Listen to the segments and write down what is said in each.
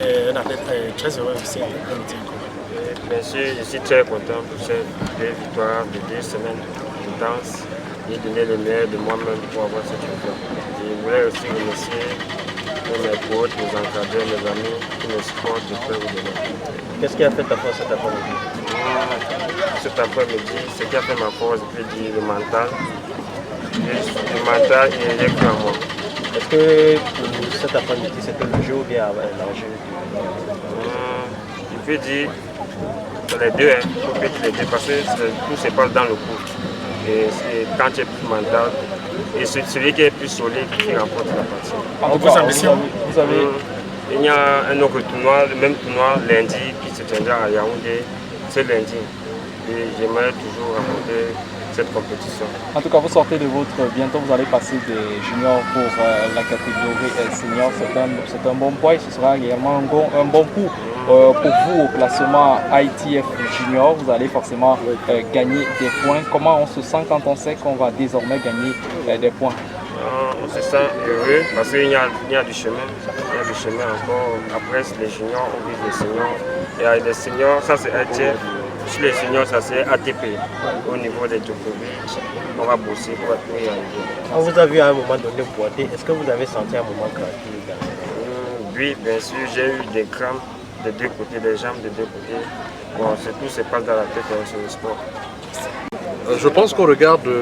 Un athlète très heureux aussi. Bien sûr, je suis très content pour ces 2 victoires de 2 semaines de danse. J'ai donné le meilleur de moi-même pour avoir cette victoire. Je voulais aussi remercier mes coachs, mes encadreurs, mes amis qui me supportent de près ou de loin. Qu'est-ce qui a fait ta force cet après-midi? Cet après-midi, ce qui a fait ma force, je peux dire le mental. Le mental, il est cru en moi. Est-ce que pour cet après-midi, c'était le jeu ou bien l'enjeu? Je peux dire les deux, hein. Je peux dire les deux parce que tout se passe dans le cours. Et quand tu es plus mental, et celui qui est plus solide qui remporte la partie. En vos ambitions, vous avez... Il y a un autre tournoi, le même tournoi lundi qui se tiendra à Yaoundé, c'est lundi. Et j'aimerais toujours remporter cette compétition. En tout cas, vous sortez de votre... Bientôt, vous allez passer des juniors pour la catégorie senior. C'est un bon poids et ce sera également un bon coup pour vous au classement ITF junior. Vous allez forcément gagner des points. Comment on se sent quand on sait qu'on va désormais gagner des points? On se sent heureux parce qu'il y a du chemin. Il y a du chemin encore. Après les juniors, on vise les seniors. Et les seniors, ça c'est ITF. Sur les seniors, ça c'est ATP. Au niveau des Djokovic, on va bosser pour y arriver. On vous a vu à un moment donné boiter. Est-ce que vous avez senti un moment craqué? Oui, bien sûr, j'ai eu des crampes des deux côtés, des jambes des deux côtés. Bon, tout se passe dans la tête sur le sport. Je pense qu'au regard de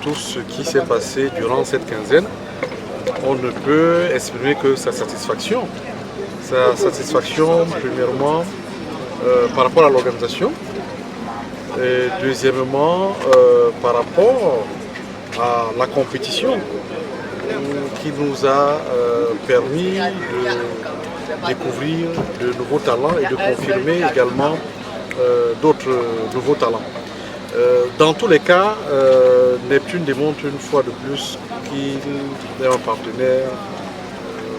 tout ce qui s'est passé durant cette quinzaine, on ne peut exprimer que sa satisfaction. Sa satisfaction, premièrement, par rapport à l'organisation, et deuxièmement, par rapport à la compétition qui nous a permis de découvrir de nouveaux talents et de confirmer également d'autres nouveaux talents. Dans tous les cas, Neptune démontre une fois de plus qu'il est un partenaire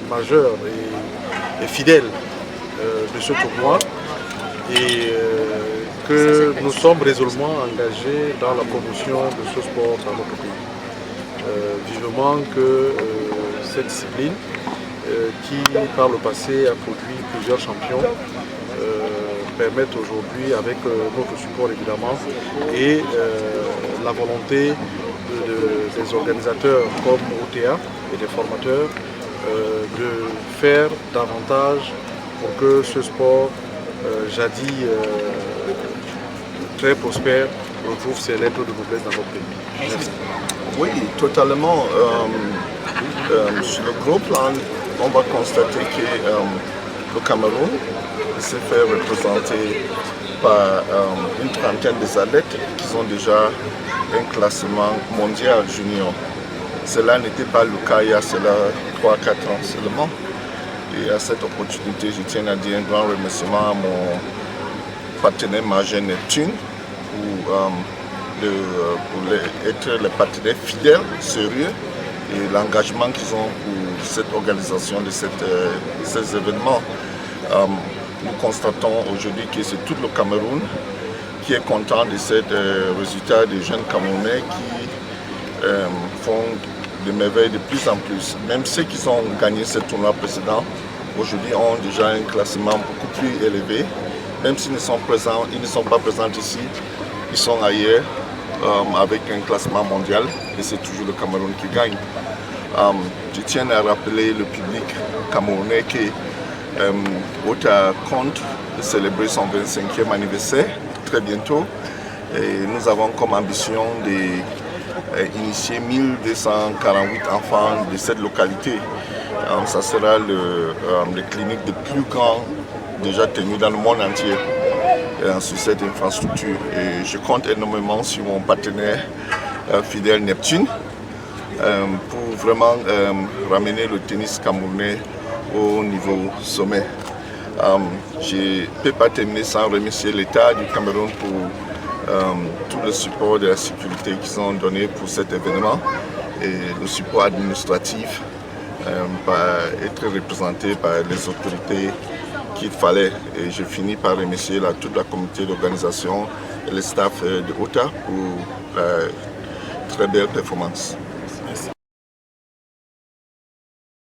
majeur et fidèle de ce tournoi et que nous sommes résolument engagés dans la promotion de ce sport dans notre pays. Vivement que cette discipline, qui par le passé a produit plusieurs champions, permettent aujourd'hui, avec notre support évidemment, et la volonté des organisateurs comme OTA et des formateurs, de faire davantage pour que ce sport, jadis très prospère, retrouve ses lettres de noblesse dans notre pays. Merci. Oui, totalement. Sur le gros plan, on va constater que le Cameroun s'est fait représenter par une trentaine d'athlètes qui ont déjà un classement mondial junior. Cela n'était pas le cas il y a 3-4 ans seulement. Et à cette opportunité, je tiens à dire un grand remerciement à mon partenaire majeur Neptune pour être les partenaires fidèles, sérieux et l'engagement qu'ils ont pour cette organisation de ces événements. Nous constatons aujourd'hui que c'est tout le Cameroun qui est content de ces résultats des jeunes Camerounais qui font des merveilles de plus en plus. Même ceux qui ont gagné ce tournoi précédent, aujourd'hui ont déjà un classement beaucoup plus élevé. Même s'ils ne sont pas présents ici, ils sont ailleurs avec un classement mondial et c'est toujours le Cameroun qui gagne. Je tiens à rappeler le public camerounais que OTA compte célébrer son 25e anniversaire très bientôt. Et nous avons comme ambition d'initier 1248 enfants de cette localité. Ça sera les cliniques de plus grands déjà tenues dans le monde entier sur cette infrastructure. Et je compte énormément sur mon partenaire fidèle Neptune pour vraiment ramener le tennis camerounais au niveau sommet. Je ne peux pas terminer sans remercier l'État du Cameroun pour tout le support de la sécurité qu'ils ont donné pour cet événement et le support administratif être représenté par les autorités qu'il fallait. Et je finis par remercier toute la communauté d'organisation et le staff de OTA pour la très belle performance.